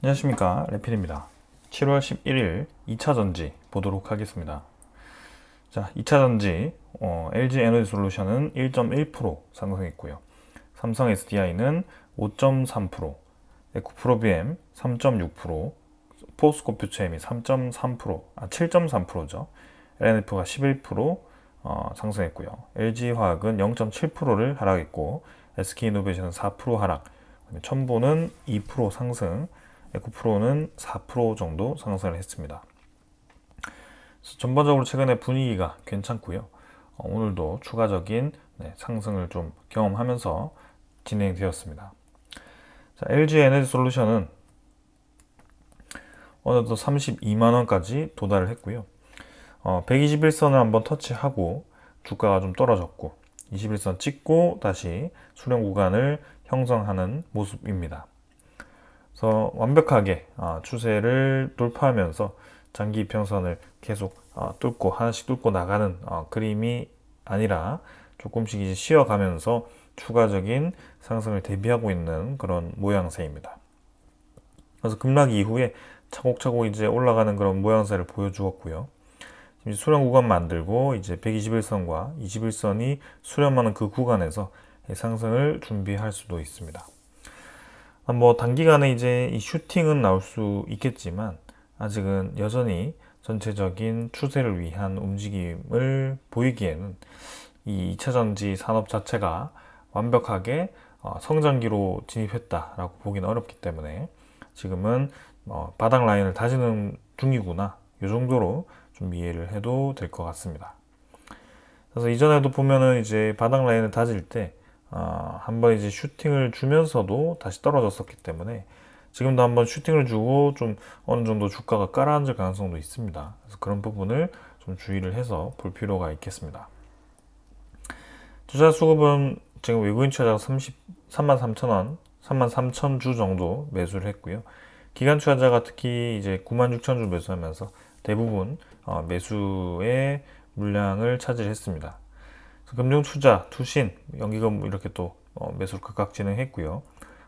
안녕하십니까, 레필입니다. 7월 11일 2차전지 보도록 하겠습니다. 자, 2차전지 LG 에너지솔루션은 1.1% 상승했고요. 삼성 SDI는 5.3%, 에코프로비엠 3.6%, 포스코 퓨처엠이 7.3%죠. LNF가 11% 상승했고요. LG화학은 0.7%를 하락했고, SK이노베이션은 4% 하락, 첨보는 2% 상승, 에코프로는 4% 정도 상승을 했습니다. 전반적으로 최근에 분위기가 괜찮고요. 오늘도 추가적인 상승을 좀 경험하면서 진행되었습니다. 자, LG 에너지 솔루션은 어느덧 32만원까지 도달을 했고요. 121선을 한번 터치하고 주가가 좀 떨어졌고 21선 찍고 다시 수렴 구간을 형성하는 모습입니다. 그래서 완벽하게 추세를 돌파하면서 장기 이평선을 계속 뚫고 하나씩 뚫고 나가는 그림이 아니라 조금씩 이제 쉬어가면서 추가적인 상승을 대비하고 있는 그런 모양새입니다. 그래서 급락 이후에 차곡차곡 이제 올라가는 그런 모양새를 보여주었고요. 수렴 구간 만들고 이제 121선과 21선이 수렴하는 그 구간에서 상승을 준비할 수도 있습니다. 뭐 단기간에 이제 이 슈팅은 나올 수 있겠지만 아직은 여전히 전체적인 추세를 위한 움직임을 보이기에는 이 2차전지 산업 자체가 완벽하게 성장기로 진입했다라고 보기는 어렵기 때문에 지금은 바닥 라인을 다지는 중이구나, 이 정도로 좀 이해를 해도 될 것 같습니다. 그래서 이전에도 보면은 이제 바닥 라인을 다질 때 한번 이제 슈팅을 주면서도 다시 떨어졌었기 때문에 지금도 한번 슈팅을 주고 좀 어느 정도 주가가 깔아앉을 가능성도 있습니다. 그래서 그런 부분을 좀 주의를 해서 볼 필요가 있겠습니다. 투자 수급은 지금 외국인 투자자가 33,000원, 33,000주 정도 매수를 했고요. 기관 투자자가 특히 이제 96,000주 매수하면서 대부분 매수의 물량을 차지했습니다. 금융 투자, 투신, 연기금 이렇게 또 매수를 각각 진행했고요.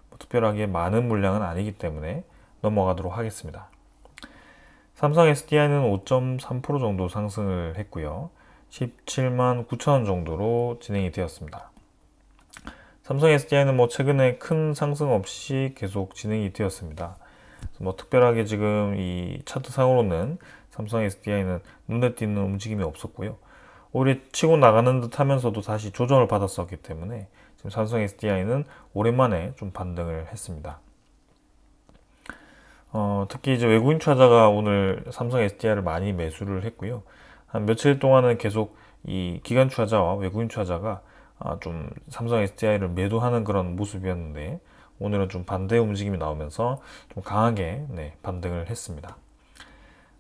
뭐 특별하게 많은 물량은 아니기 때문에 넘어가도록 하겠습니다. 삼성 SDI는 5.3% 정도 상승을 했고요. 17만 9천원 정도로 진행이 되었습니다. 삼성 SDI는 뭐 최근에 큰 상승 없이 계속 진행이 되었습니다. 뭐 특별하게 지금 이 차트상으로는 삼성 SDI는 눈에 띄는 움직임이 없었고요. 오히려 치고 나가는 듯 하면서도 다시 조정을 받았었기 때문에 지금 삼성 SDI는 오랜만에 좀 반등을 했습니다. 특히 이제 외국인 투자자가 오늘 삼성 SDI를 많이 매수를 했고요. 한 며칠 동안은 계속 이 기관 투자자와 외국인 투자자가 좀 삼성 SDI를 매도하는 그런 모습이었는데 오늘은 좀 반대 움직임이 나오면서 좀 강하게 반등을 했습니다.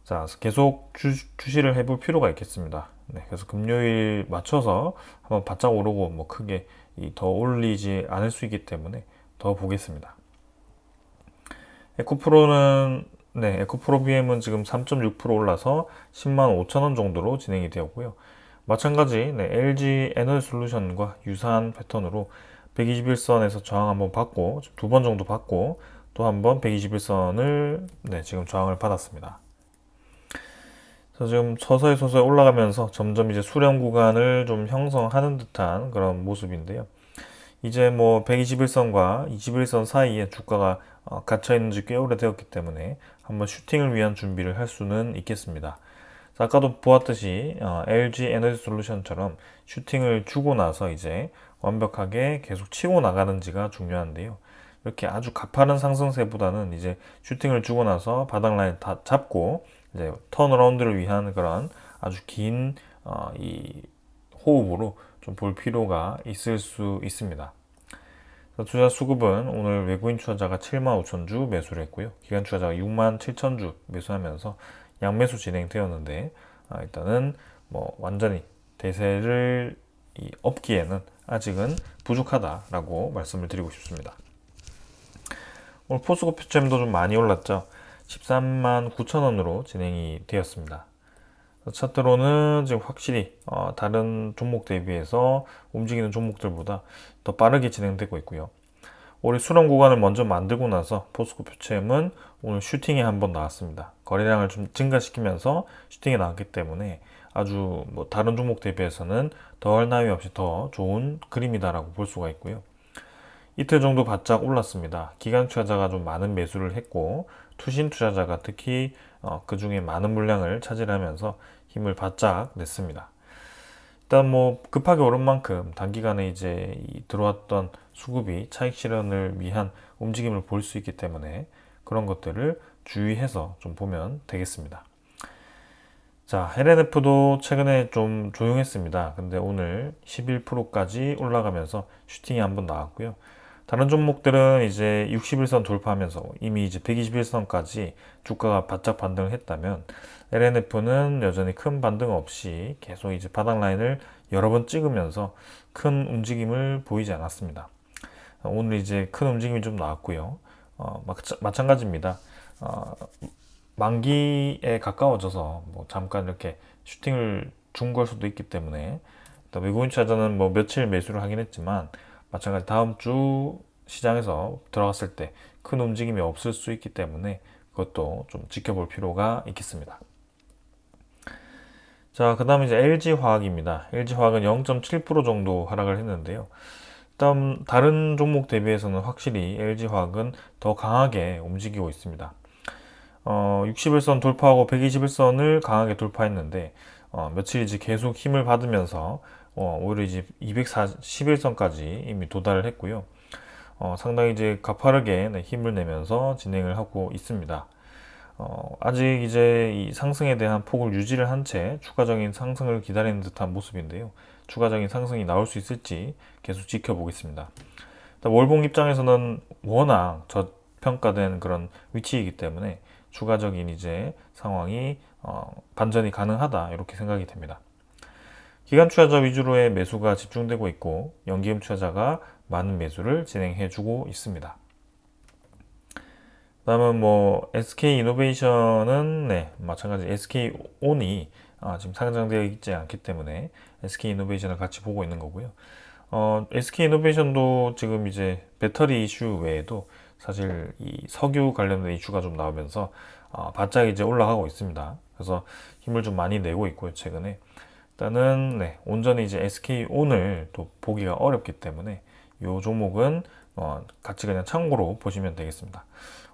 자, 계속 주시를 해볼 필요가 있겠습니다. 그래서 금요일 맞춰서 한번 바짝 오르고 뭐 크게 더 올리지 않을 수 있기 때문에 더 보겠습니다. 에코프로 BM은 지금 3.6% 올라서 10만 5천원 정도로 진행이 되었고요. 마찬가지 LG 에너지 솔루션과 유사한 패턴으로 121선에서 저항 한번 받고 두 번 정도 받고 또 한번 121선을 지금 저항을 받았습니다. 그래서 지금 서서히 올라가면서 점점 이제 수렴 구간을 좀 형성하는 듯한 그런 모습인데요. 이제 뭐 121선과 21선 사이에 주가가 갇혀 있는 지 꽤 오래되었기 때문에 한번 슈팅을 위한 준비를 할 수는 있겠습니다. 아까도 보았듯이 LG 에너지 솔루션처럼 슈팅을 주고 나서 이제 완벽하게 계속 치고 나가는지가 중요한데요. 이렇게 아주 가파른 상승세보다는 이제 슈팅을 주고 나서 바닥 라인 다 잡고 이제 턴어라운드를 위한 그런 아주 긴 이 호흡으로 좀 볼 필요가 있을 수 있습니다. 투자 수급은 오늘 외국인 투자자가 7만 5천 주 매수를 했고요. 기관 투자자가 6만 7천 주 매수하면서 양매수 진행되었는데 일단은 뭐 완전히 대세를 업기에는 아직은 부족하다라고 말씀을 드리고 싶습니다. 오늘 포스코 퓨처엠도 좀 많이 올랐죠. 13만 9천 원으로 진행이 되었습니다. 차트로는 지금 확실히 다른 종목 대비해서 움직이는 종목들보다 더 빠르게 진행되고 있고요. 올해 수렁 구간을 먼저 만들고 나서 포스코 퓨처엠은 오늘 슈팅에 한번 나왔습니다. 거래량을 좀 증가시키면서 슈팅에 나왔기 때문에 아주 뭐 다른 종목 대비해서는 더할 나위 없이 더 좋은 그림이다라고 볼 수가 있고요. 이틀 정도 바짝 올랐습니다. 기관 투자자가 좀 많은 매수를 했고 투신 투자자가 특히 그 중에 많은 물량을 차지하면서 힘을 바짝 냈습니다. 일단 뭐 급하게 오른 만큼 단기간에 이제 들어왔던 수급이 차익 실현을 위한 움직임을 볼 수 있기 때문에 그런 것들을 주의해서 좀 보면 되겠습니다. 자, LNF도 최근에 좀 조용했습니다. 근데 오늘 11%까지 올라가면서 슈팅이 한번 나왔고요. 다른 종목들은 이제 61선 돌파하면서 이미 이제 121선까지 주가가 바짝 반등을 했다면 LNF는 여전히 큰 반등 없이 계속 이제 바닥 라인을 여러 번 찍으면서 큰 움직임을 보이지 않았습니다. 오늘 이제 큰 움직임이 좀 나왔고요. 마찬가지입니다. 만기에 가까워져서 뭐 잠깐 이렇게 슈팅을 준 걸 수도 있기 때문에 외국인 투자자는 뭐 며칠 매수를 하긴 했지만 마찬가지 다음 주 시장에서 들어갔을 때 큰 움직임이 없을 수 있기 때문에 그것도 좀 지켜볼 필요가 있겠습니다. 자, 그 다음에 이제 LG화학입니다. LG화학은 0.7% 정도 하락을 했는데요. 일단 다른 종목 대비해서는 확실히 LG화학은 더 강하게 움직이고 있습니다. 61선 돌파하고 121선을 강하게 돌파했는데 며칠 이제 계속 힘을 받으면서 오히려 이제 241선까지 이미 도달을 했고요. 상당히 이제 가파르게 힘을 내면서 진행을 하고 있습니다. 아직 이제 이 상승에 대한 폭을 유지를 한 채 추가적인 상승을 기다리는 듯한 모습인데요. 추가적인 상승이 나올 수 있을지 계속 지켜보겠습니다. 월봉 입장에서는 워낙 저평가된 그런 위치이기 때문에 추가적인 이제 상황이 반전이 가능하다 이렇게 생각이 됩니다. 기관 투자자 위주로의 매수가 집중되고 있고 연기금 투자자가 많은 매수를 진행해주고 있습니다. 다음은 뭐 SK이노베이션은 네, 마찬가지 SK온이 지금 상장되어 있지 않기 때문에 SK이노베이션을 같이 보고 있는 거고요. SK이노베이션도 지금 이제 배터리 이슈 외에도 사실 이 석유 관련된 이슈가 좀 나오면서 바짝 이제 올라가고 있습니다. 그래서 힘을 좀 많이 내고 있고요, 최근에. 일단은 네, 온전히 이제 SK온을 또 보기가 어렵기 때문에 이 종목은 같이 그냥 참고로 보시면 되겠습니다.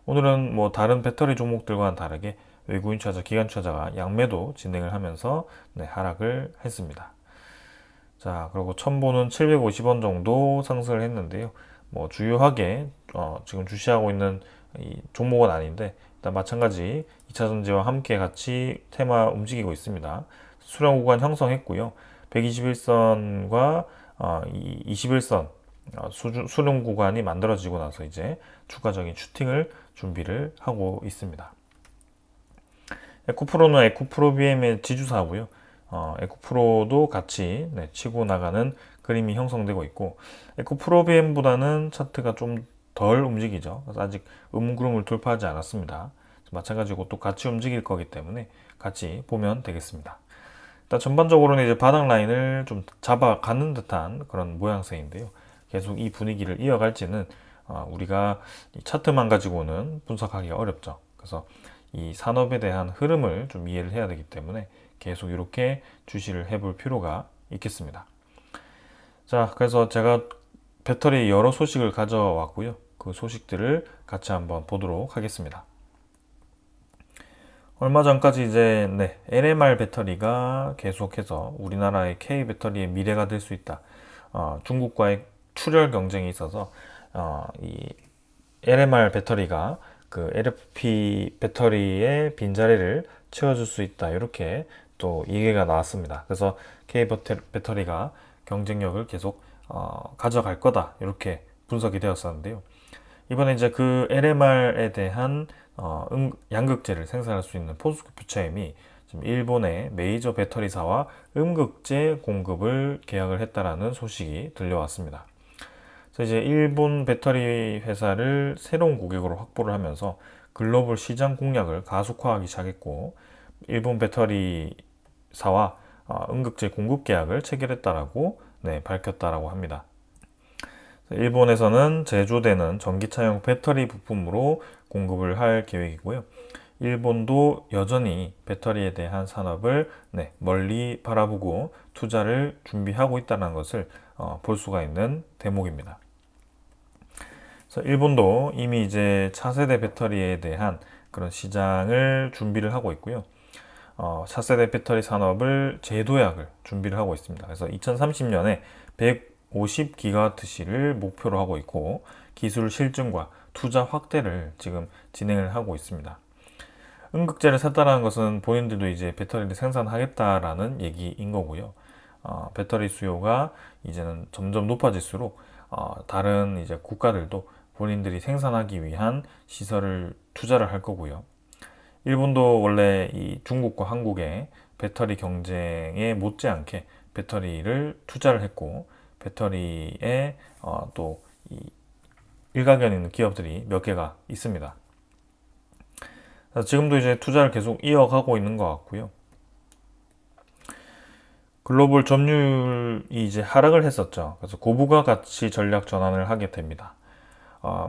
오늘은 뭐 다른 배터리 종목들과는 다르게 외국인 투자자, 기관 투자자가 양매도 진행을 하면서 네, 하락을 했습니다. 자, 그리고 첨보는 750원 정도 상승을 했는데요. 뭐 주요하게 지금 주시하고 있는 이 종목은 아닌데 일단 마찬가지 2차전지와 함께 같이 테마 움직이고 있습니다. 수렴 구간 형성했고요. 121선과 21선 수렴 구간이 만들어지고 나서 이제 추가적인 슈팅을 준비를 하고 있습니다. 에코프로는 에코프로 BM의 지주사고요. 에코프로도 같이 네, 치고 나가는 그림이 형성되고 있고 에코프로 BM보다는 차트가 좀 덜 움직이죠. 그래서 아직 음구름을 돌파하지 않았습니다. 마찬가지고 또 같이 움직일 거기 때문에 같이 보면 되겠습니다. 일단 전반적으로는 이제 바닥 라인을 좀 잡아가는 듯한 그런 모양새인데요. 계속 이 분위기를 이어갈지는 우리가 이 차트만 가지고는 분석하기가 어렵죠. 그래서 이 산업에 대한 흐름을 좀 이해를 해야 되기 때문에 계속 이렇게 주시를 해볼 필요가 있겠습니다. 자, 그래서 제가 배터리 여러 소식을 가져왔고요. 그 소식들을 같이 한번 보도록 하겠습니다. 얼마 전까지 이제 네, NMR 배터리가 계속해서 우리나라의 K 배터리의 미래가 될 수 있다. 중국과의 출혈 경쟁이 있어서 이 NMR 배터리가 그 LFP 배터리의 빈자리를 채워줄 수 있다. 이렇게 또 얘기가 나왔습니다. 그래서 K 배터리가 경쟁력을 계속 가져갈 거다. 이렇게 분석이 되었었는데요. 이번에 이제 그 LMR에 대한 양극재를 생산할 수 있는 포스코 퓨처엠이 지금 일본의 메이저 배터리사와 음극재 공급을 계약을 했다라는 소식이 들려왔습니다. 그래서 이제 일본 배터리 회사를 새로운 고객으로 확보를 하면서 글로벌 시장 공략을 가속화하기 시작했고 일본 배터리사와 음극재 공급 계약을 체결했다라고 네, 밝혔다라고 합니다. 일본에서는 제조되는 전기차용 배터리 부품으로 공급을 할 계획이고요. 일본도 여전히 배터리에 대한 산업을 멀리 바라보고 투자를 준비하고 있다는 것을 볼 수가 있는 대목입니다. 그래서 일본도 이미 이제 차세대 배터리에 대한 그런 시장을 준비를 하고 있고요. 차세대 배터리 산업을 재도약을 준비를 하고 있습니다. 그래서 2030년에 150GWh를 목표로 하고 있고 기술 실증과 투자 확대를 지금 진행을 하고 있습니다. 음극재를 샀다는 것은 본인들도 이제 배터리를 생산하겠다라는 얘기인 거고요. 배터리 수요가 이제는 점점 높아질수록 다른 이제 국가들도 본인들이 생산하기 위한 시설을 투자를 할 거고요. 일본도 원래 이 중국과 한국의 배터리 경쟁에 못지않게 배터리를 투자를 했고 배터리에 또 이 일가견 있는 기업들이 몇 개가 있습니다. 지금도 이제 투자를 계속 이어가고 있는 것 같고요. 글로벌 점유율이 이제 하락을 했었죠. 그래서 고부가 가치 전략 전환을 하게 됩니다.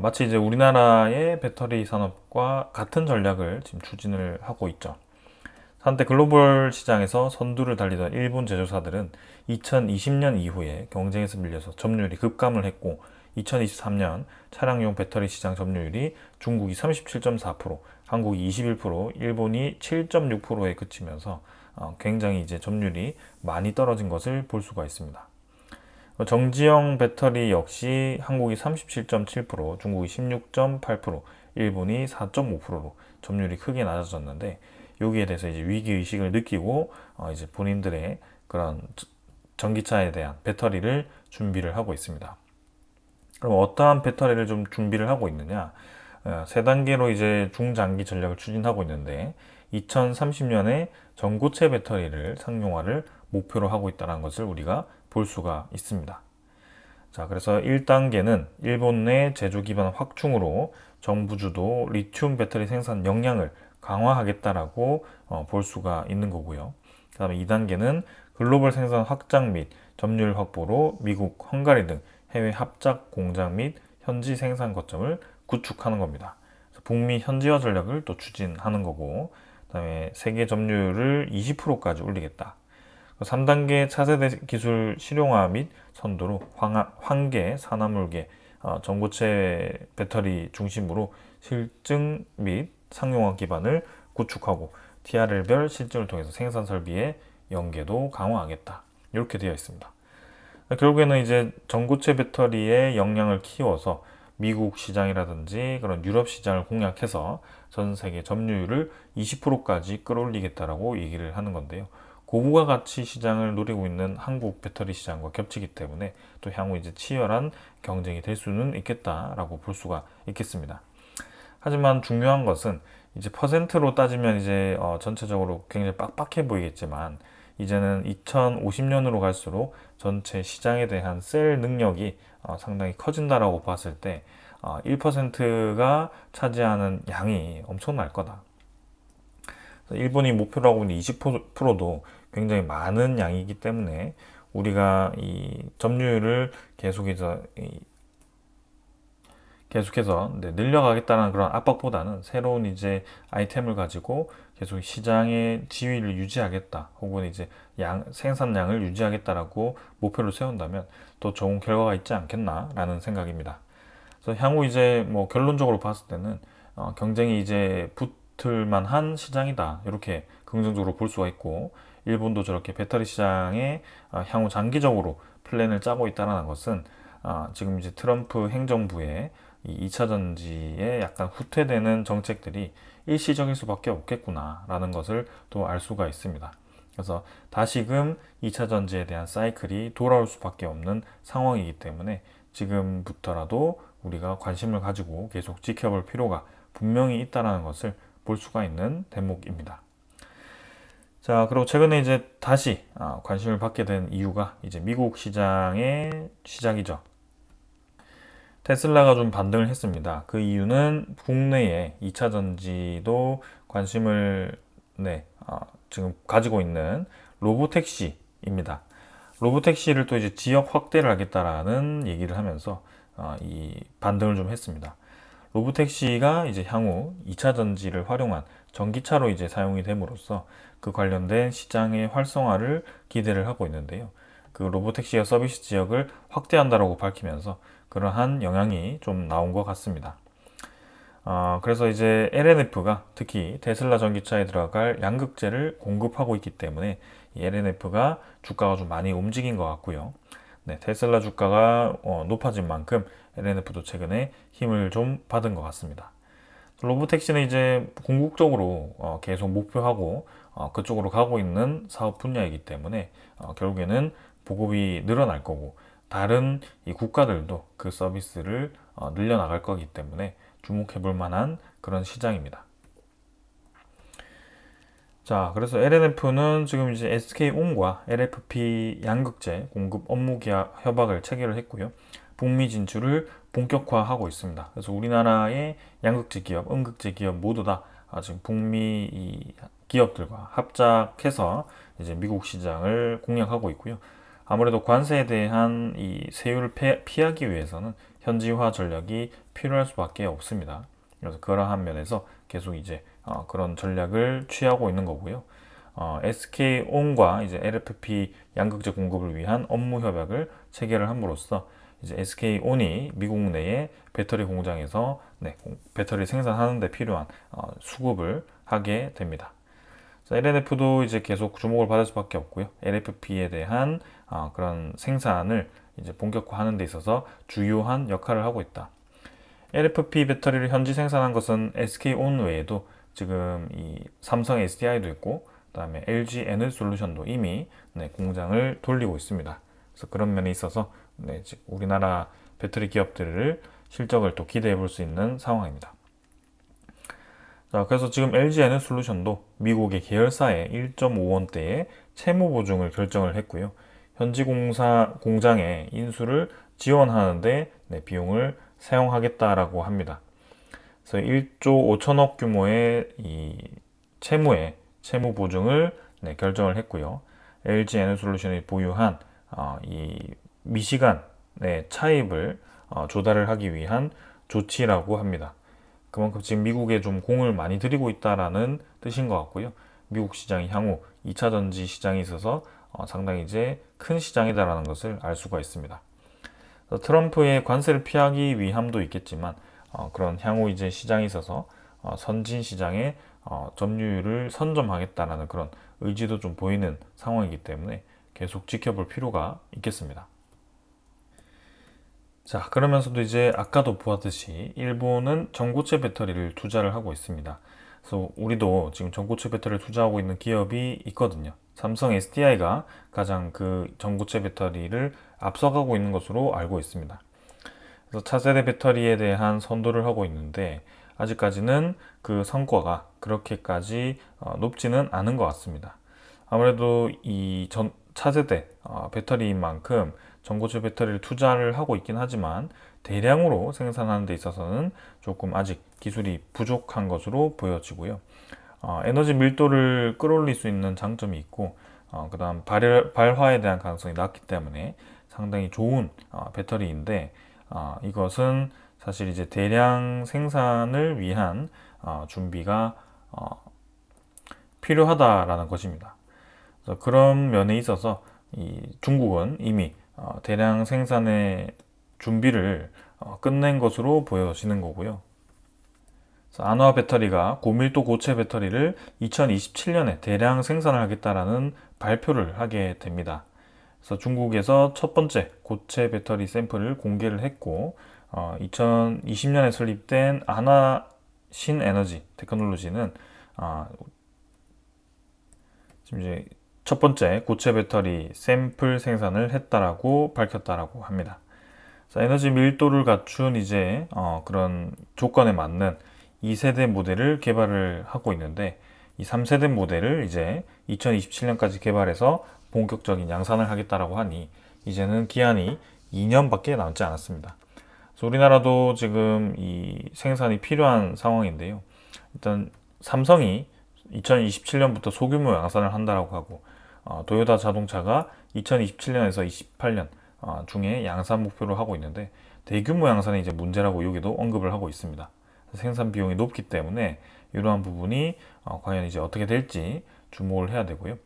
마치 이제 우리나라의 배터리 산업과 같은 전략을 지금 추진을 하고 있죠. 한때 글로벌 시장에서 선두를 달리던 일본 제조사들은 2020년 이후에 경쟁에서 밀려서 점유율이 급감을 했고 2023년 차량용 배터리 시장 점유율이 중국이 37.4%, 한국이 21%, 일본이 7.6%에 그치면서 굉장히 이제 점유율이 많이 떨어진 것을 볼 수가 있습니다. 정지형 배터리 역시 한국이 37.7%, 중국이 16.8%, 일본이 4.5%로 점유율이 크게 낮아졌는데 여기에 대해서 이제 위기 의식을 느끼고 이제 본인들의 그런 전기차에 대한 배터리를 준비를 하고 있습니다. 그럼 어떠한 배터리를 좀 준비를 하고 있느냐? 세 단계로 이제 중장기 전략을 추진하고 있는데 2030년에 전고체 배터리를 상용화를 목표로 하고 있다는 것을 우리가 볼 수가 있습니다. 자, 그래서 1단계는 일본 내 제조 기반 확충으로 정부 주도 리튬 배터리 생산 역량을 강화하겠다라고 볼 수가 있는 거고요. 그 다음에 2단계는 글로벌 생산 확장 및 점유율 확보로 미국, 헝가리 등 해외 합작 공장 및 현지 생산 거점을 구축하는 겁니다. 북미 현지화 전략을 또 추진하는 거고, 그 다음에 세계 점유율을 20%까지 올리겠다. 3단계 차세대 기술 실용화 및 선도로 환계, 산화물계, 전고체 배터리 중심으로 실증 및 상용화 기반을 구축하고 TRL별 실증을 통해서 생산 설비의 연계도 강화하겠다. 이렇게 되어 있습니다. 결국에는 이제 전고체 배터리의 역량을 키워서 미국 시장이라든지 그런 유럽 시장을 공략해서 전 세계 점유율을 20%까지 끌어올리겠다라고 얘기를 하는 건데요. 고부가 가치 시장을 노리고 있는 한국 배터리 시장과 겹치기 때문에 또 향후 이제 치열한 경쟁이 될 수는 있겠다라고 볼 수가 있겠습니다. 하지만 중요한 것은 이제 퍼센트로 따지면 이제 전체적으로 굉장히 빡빡해 보이겠지만 이제는 2050년으로 갈수록 전체 시장에 대한 셀 능력이 상당히 커진다라고 봤을 때 1%가 차지하는 양이 엄청날 거다. 일본이 목표로 하고 있는 20%도 굉장히 많은 양이기 때문에 우리가 이 점유율을 계속해서 늘려가겠다는 그런 압박보다는 새로운 이제 아이템을 가지고 계속 시장의 지위를 유지하겠다 혹은 이제 생산량을 유지하겠다라고 목표를 세운다면 또 좋은 결과가 있지 않겠나라는 생각입니다. 그래서 향후 이제 뭐 결론적으로 봤을 때는 경쟁이 이제 붙을 만한 시장이다 이렇게 긍정적으로 볼 수가 있고 일본도 저렇게 배터리 시장에 향후 장기적으로 플랜을 짜고 있다는 것은 지금 이제 트럼프 행정부의 이 2차 전지에 약간 후퇴되는 정책들이 일시적일 수밖에 없겠구나라는 것을 또 알 수가 있습니다. 그래서 다시금 2차 전지에 대한 사이클이 돌아올 수밖에 없는 상황이기 때문에 지금부터라도 우리가 관심을 가지고 계속 지켜볼 필요가 분명히 있다는 것을 볼 수가 있는 대목입니다. 자, 그리고 최근에 이제 다시 관심을 받게 된 이유가 이제 미국 시장의 시작이죠. 테슬라가 좀 반등을 했습니다. 그 이유는 국내에 2차 전지도 관심을 지금 가지고 있는 로보택시입니다. 로보택시를 또 이제 지역 확대를 하겠다라는 얘기를 하면서 이 반등을 좀 했습니다. 로보택시가 이제 향후 2차 전지를 활용한 전기차로 이제 사용이 됨으로써 그 관련된 시장의 활성화를 기대를 하고 있는데요. 그 로보택시가 서비스 지역을 확대한다라고 밝히면서 그러한 영향이 좀 나온 것 같습니다. 그래서 이제 LNF가 특히 테슬라 전기차에 들어갈 양극재를 공급하고 있기 때문에 이 LNF가 주가가 좀 많이 움직인 것 같고요. 네, 테슬라 주가가 높아진 만큼 LNF도 최근에 힘을 좀 받은 것 같습니다. 로보택시는 이제 궁극적으로 계속 목표하고 그쪽으로 가고 있는 사업 분야이기 때문에 결국에는 보급이 늘어날 거고 다른 이 국가들도 그 서비스를 늘려나갈 거기 때문에 주목해 볼 만한 그런 시장입니다. 자, 그래서 LNF는 지금 이제 SK온과 LFP 양극재 공급 업무 계약 협약을 체결을 했고요. 북미 진출을 본격화하고 있습니다. 그래서 우리나라의 양극재 기업, 음극재 기업 모두 다 지금 북미 이 기업들과 합작해서 이제 미국 시장을 공략하고 있고요. 아무래도 관세에 대한 이 세율을 피하기 위해서는 현지화 전략이 필요할 수밖에 없습니다. 그래서 그러한 면에서 계속 이제 그런 전략을 취하고 있는 거고요. SK온과 이제 LFP 양극재 공급을 위한 업무 협약을 체결을 함으로써 이제 SK온이 미국 내의 배터리 공장에서 배터리 생산하는 데 필요한 수급을 하게 됩니다. LNF도 이제 계속 주목을 받을 수밖에 없고요. LFP에 대한 그런 생산을 이제 본격화하는 데 있어서 주요한 역할을 하고 있다. LFP 배터리를 현지 생산한 것은 SK온 외에도 지금 이 삼성 SDI도 있고 그다음에 LG 에너솔루션도 이미 공장을 돌리고 있습니다. 그래서 그런 면에 있어서 우리나라 배터리 기업들을 실적을 또 기대해 볼 수 있는 상황입니다. 자, 그래서 지금 LG 에너솔루션도 미국의 계열사에 1.5원대의 채무 보증을 결정을 했고요. 현지 공장의 인수를 지원하는데 비용을 사용하겠다라고 합니다. 그래서 1조 5천억 규모의 이 채무 보증을 결정을 했고요. LG 에너솔루션이 보유한 이 미시간의 차입을 조달을 하기 위한 조치라고 합니다. 그만큼 지금 미국에 좀 공을 많이 들이고 있다라는 뜻인 것 같고요. 미국 시장이 향후 2차 전지 시장에 있어서 상당히 이제 큰 시장이다라는 것을 알 수가 있습니다. 트럼프의 관세를 피하기 위함도 있겠지만 그런 향후 이제 시장에 있어서 선진 시장에 점유율을 선점하겠다라는 그런 의지도 좀 보이는 상황이기 때문에 계속 지켜볼 필요가 있겠습니다. 자, 그러면서도 이제 아까도 보았듯이 일본은 전고체 배터리를 투자를 하고 있습니다. 그래서 우리도 지금 전고체 배터리를 투자하고 있는 기업이 있거든요. 삼성 SDI가 가장 그 전고체 배터리를 앞서가고 있는 것으로 알고 있습니다. 그래서 차세대 배터리에 대한 선도를 하고 있는데 아직까지는 그 성과가 그렇게까지 높지는 않은 것 같습니다. 아무래도 이 차세대 배터리인 만큼 전고체 배터리를 투자를 하고 있긴 하지만 대량으로 생산하는 데 있어서는 조금 아직 기술이 부족한 것으로 보여지고요. 에너지 밀도를 끌어올릴 수 있는 장점이 있고 그 다음 발화에 대한 가능성이 낮기 때문에 상당히 좋은 배터리인데 이것은 사실 이제 대량 생산을 위한 준비가 필요하다라는 것입니다. 그래서 그런 면에 있어서 이 중국은 이미 대량 생산의 준비를 끝낸 것으로 보여지는 거고요. 안화 배터리가 고밀도 고체 배터리를 2027년에 대량 생산을 하겠다라는 발표를 하게 됩니다. 그래서 중국에서 첫 번째 고체 배터리 샘플을 공개를 했고 2020년에 설립된 안화 신에너지 테크놀로지는 지금 이제 첫 번째 고체 배터리 샘플 생산을 했다라고 밝혔다라고 합니다. 에너지 밀도를 갖춘 이제 그런 조건에 맞는 2세대 모델을 개발을 하고 있는데 이 3세대 모델을 이제 2027년까지 개발해서 본격적인 양산을 하겠다라고 하니 이제는 기한이 2년밖에 남지 않았습니다. 그래서 우리나라도 지금 이 생산이 필요한 상황인데요. 일단 삼성이 2027년부터 소규모 양산을 한다라고 하고 도요타 자동차가 2027년에서 28년 중에 양산 목표로 하고 있는데 대규모 양산이 이제 문제라고 여기도 언급을 하고 있습니다. 생산 비용이 높기 때문에 이러한 부분이 과연 이제 어떻게 될지 주목을 해야 되고요.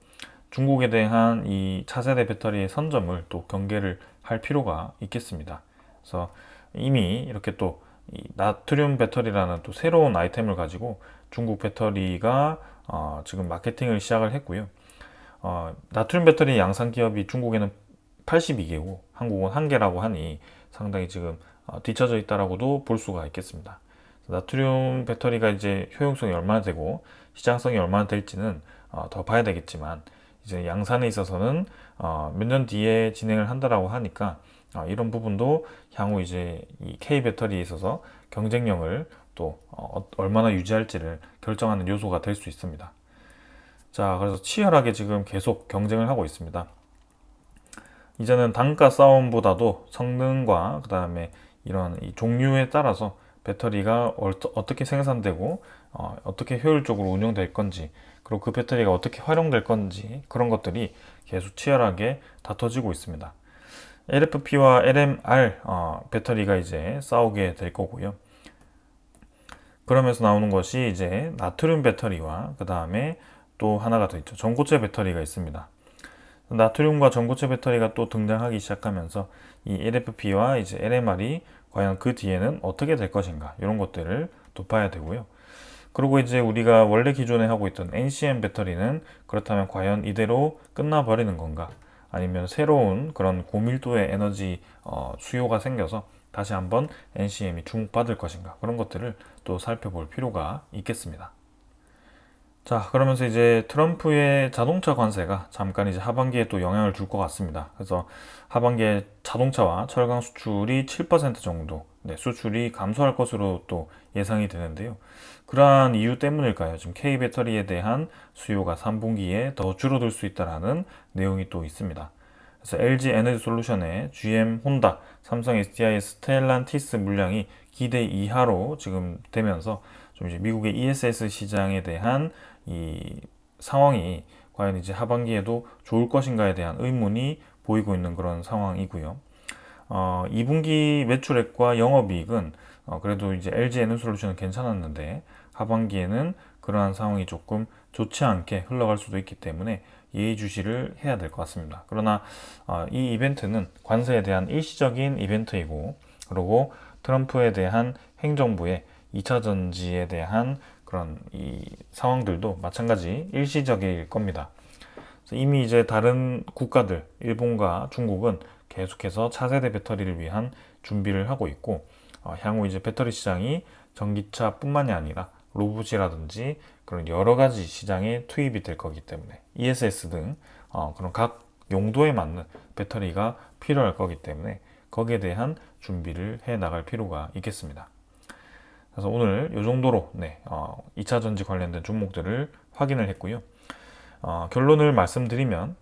중국에 대한 이 차세대 배터리의 선점을 또 경계를 할 필요가 있겠습니다. 그래서 이미 이렇게 또 이 나트륨 배터리라는 또 새로운 아이템을 가지고 중국 배터리가 지금 마케팅을 시작을 했고요. 나트륨 배터리 양산 기업이 중국에는 82개고 한국은 1개라고 하니 상당히 지금 뒤처져 있다라고도 볼 수가 있겠습니다. 나트륨 배터리가 이제 효용성이 얼마나 되고 시장성이 얼마나 될지는 더 봐야 되겠지만 이제 양산에 있어서는 몇 년 뒤에 진행을 한다라고 하니까 이런 부분도 향후 이제 이 K 배터리에 있어서 경쟁력을 또 얼마나 유지할지를 결정하는 요소가 될 수 있습니다. 자, 그래서 치열하게 지금 계속 경쟁을 하고 있습니다. 이제는 단가 싸움보다도 성능과 그 다음에 이런 이 종류에 따라서 배터리가 어떻게 생산되고 어떻게 효율적으로 운영될 건지 그리고 그 배터리가 어떻게 활용될 건지 그런 것들이 계속 치열하게 다퉈지고 있습니다. LFP와 LMR 배터리가 이제 싸우게 될 거고요. 그러면서 나오는 것이 이제 나트륨 배터리와 그 다음에 또 하나가 더 있죠. 전고체 배터리가 있습니다. 나트륨과 전고체 배터리가 또 등장하기 시작하면서 이 LFP와 이제 LMR이 과연 그 뒤에는 어떻게 될 것인가 이런 것들을 또 봐야 되고요. 그리고 이제 우리가 원래 기존에 하고 있던 NCM 배터리는 그렇다면 과연 이대로 끝나버리는 건가? 아니면 새로운 그런 고밀도의 에너지 수요가 생겨서 다시 한번 NCM이 주목받을 것인가? 그런 것들을 또 살펴볼 필요가 있겠습니다. 자, 그러면서 이제 트럼프의 자동차 관세가 잠깐 이제 하반기에 또 영향을 줄 것 같습니다. 그래서 하반기에 자동차와 철강 수출이 7% 정도 수출이 감소할 것으로 또 예상이 되는데요. 그러한 이유 때문일까요? 지금 K 배터리에 대한 수요가 3분기에 더 줄어들 수 있다라는 내용이 또 있습니다. 그래서 LG 에너지 솔루션의 GM, 혼다, 삼성 SDI의 스텔란티스 물량이 기대 이하로 지금 되면서 좀 이제 미국의 ESS 시장에 대한 이 상황이 과연 이제 하반기에도 좋을 것인가에 대한 의문이 보이고 있는 그런 상황이고요. 2분기 매출액과 영업이익은 그래도 이제 LG 에너솔루션은 괜찮았는데 하반기에는 그러한 상황이 조금 좋지 않게 흘러갈 수도 있기 때문에 예의주시를 해야 될 것 같습니다. 그러나 이 이벤트는 관세에 대한 일시적인 이벤트이고 그리고 트럼프에 대한 행정부의 2차 전지에 대한 그런 이 상황들도 마찬가지 일시적일 겁니다. 이미 이제 다른 국가들, 일본과 중국은 계속해서 차세대 배터리를 위한 준비를 하고 있고 향후 이제 배터리 시장이 전기차뿐만이 아니라 로봇이라든지 그런 여러 가지 시장에 투입이 될 거기 때문에 ESS 등 그런 각 용도에 맞는 배터리가 필요할 거기 때문에 거기에 대한 준비를 해 나갈 필요가 있겠습니다. 그래서 오늘 이 정도로 2차 전지 관련된 종목들을 확인을 했고요. 결론을 말씀드리면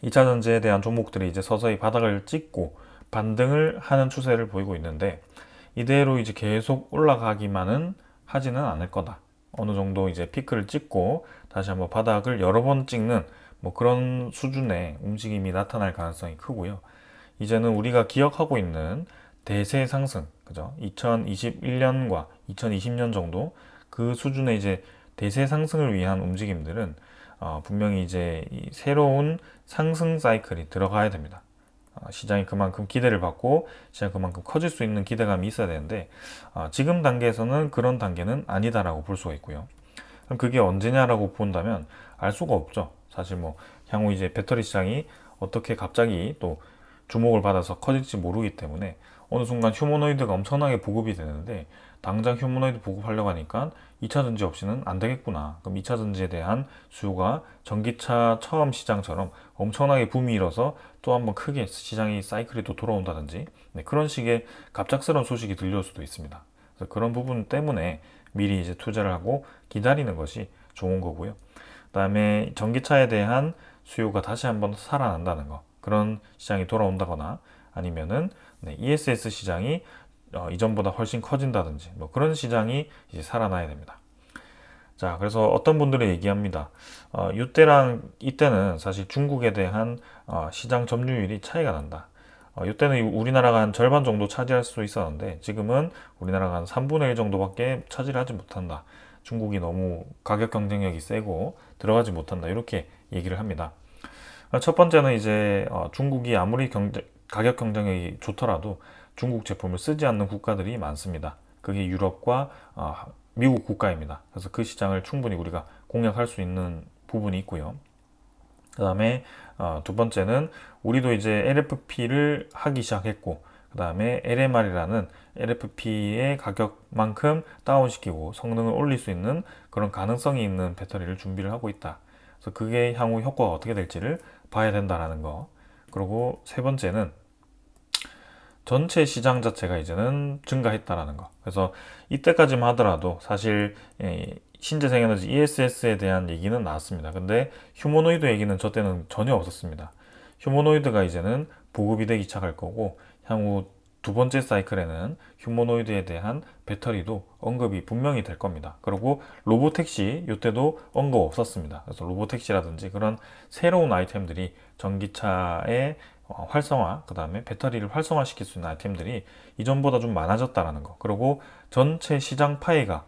2차 전지에 대한 종목들이 이제 서서히 바닥을 찍고 반등을 하는 추세를 보이고 있는데 이대로 이제 계속 올라가기만은 하지는 않을 거다. 어느 정도 이제 피크를 찍고 다시 한번 바닥을 여러 번 찍는 뭐 그런 수준의 움직임이 나타날 가능성이 크고요. 이제는 우리가 기억하고 있는 대세 상승, 그죠? 2021년과 2020년 정도 그 수준의 이제 대세 상승을 위한 움직임들은 분명히 이제 이 새로운 상승 사이클이 들어가야 됩니다. 시장이 그만큼 기대를 받고 시장이 그만큼 커질 수 있는 기대감이 있어야 되는데 지금 단계에서는 그런 단계는 아니다라고 볼 수가 있고요. 그럼 그게 언제냐라고 본다면 알 수가 없죠. 사실 뭐 향후 이제 배터리 시장이 어떻게 갑자기 또 주목을 받아서 커질지 모르기 때문에 어느 순간 휴머노이드가 엄청나게 보급이 되는데 당장 휴머노이드 보급하려고 하니까 2차 전지 없이는 안 되겠구나. 그럼 2차 전지에 대한 수요가 전기차 처음 시장처럼 엄청나게 붐이 일어서 또 한번 크게 시장이 사이클이 또 돌아온다든지 그런 식의 갑작스러운 소식이 들려올 수도 있습니다. 그래서 그런 부분 때문에 미리 이제 투자를 하고 기다리는 것이 좋은 거고요. 그다음에 전기차에 대한 수요가 다시 한번 살아난다는 거. 그런 시장이 돌아온다거나 아니면은 ESS 시장이 이전보다 훨씬 커진다든지 뭐 그런 시장이 이제 살아나야 됩니다. 자, 그래서 어떤 분들이 얘기합니다. 이때랑 이때는 사실 중국에 대한 시장 점유율이 차이가 난다. 이때는 우리나라가 한 절반 정도 차지할 수 있었는데 지금은 우리나라가 한 3분의 1 정도밖에 차지하지 못한다. 중국이 너무 가격 경쟁력이 세고 들어가지 못한다. 이렇게 얘기를 합니다. 첫 번째는 이제 중국이 아무리 가격 경쟁력이 좋더라도 중국 제품을 쓰지 않는 국가들이 많습니다. 그게 유럽과 미국 국가입니다. 그래서 그 시장을 충분히 우리가 공략할 수 있는 부분이 있고요. 그 다음에 두 번째는 우리도 이제 LFP를 하기 시작했고, 그 다음에 LMR이라는 LFP의 가격만큼 다운시키고 성능을 올릴 수 있는 그런 가능성이 있는 배터리를 준비를 하고 있다. 그래서 그게 향후 효과가 어떻게 될지를 봐야 된다라는 거. 그리고 세 번째는 전체 시장 자체가 이제는 증가했다라는 거. 그래서 이때까지만 하더라도 사실 신재생에너지 ESS에 대한 얘기는 나왔습니다. 근데 휴머노이드 얘기는 저 때는 전혀 없었습니다. 휴머노이드가 이제는 보급이 되기 시작할 거고, 향후 두 번째 사이클에는 휴머노이드에 대한 배터리도 언급이 분명히 될 겁니다. 그리고 로보택시 이때도 언급 없었습니다. 그래서 로보택시라든지 그런 새로운 아이템들이 전기차의 활성화, 그 다음에 배터리를 활성화시킬 수 있는 아이템들이 이전보다 좀 많아졌다라는 거. 그리고 전체 시장 파이가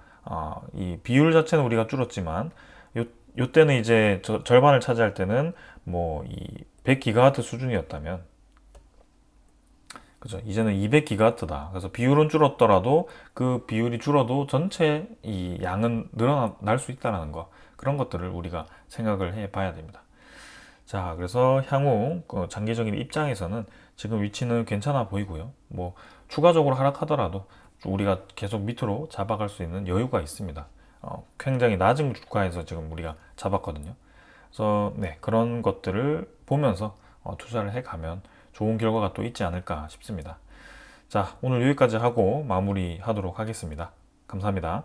이 비율 자체는 우리가 줄었지만 요때는 이제 절반을 차지할 때는 뭐 이 100기가와트 수준이었다면, 그죠? 이제는 200기가와트다. 그래서 비율은 줄었더라도 그 비율이 줄어도 전체 이 양은 늘어날 수 있다는 거. 그런 것들을 우리가 생각을 해 봐야 됩니다. 자, 그래서 향후 장기적인 입장에서는 지금 위치는 괜찮아 보이고요. 뭐 추가적으로 하락하더라도 우리가 계속 밑으로 잡아갈 수 있는 여유가 있습니다. 굉장히 낮은 주가에서 지금 우리가 잡았거든요. 그래서 네, 그런 것들을 보면서 투자를 해가면 좋은 결과가 또 있지 않을까 싶습니다. 자, 오늘 여기까지 하고 마무리하도록 하겠습니다. 감사합니다.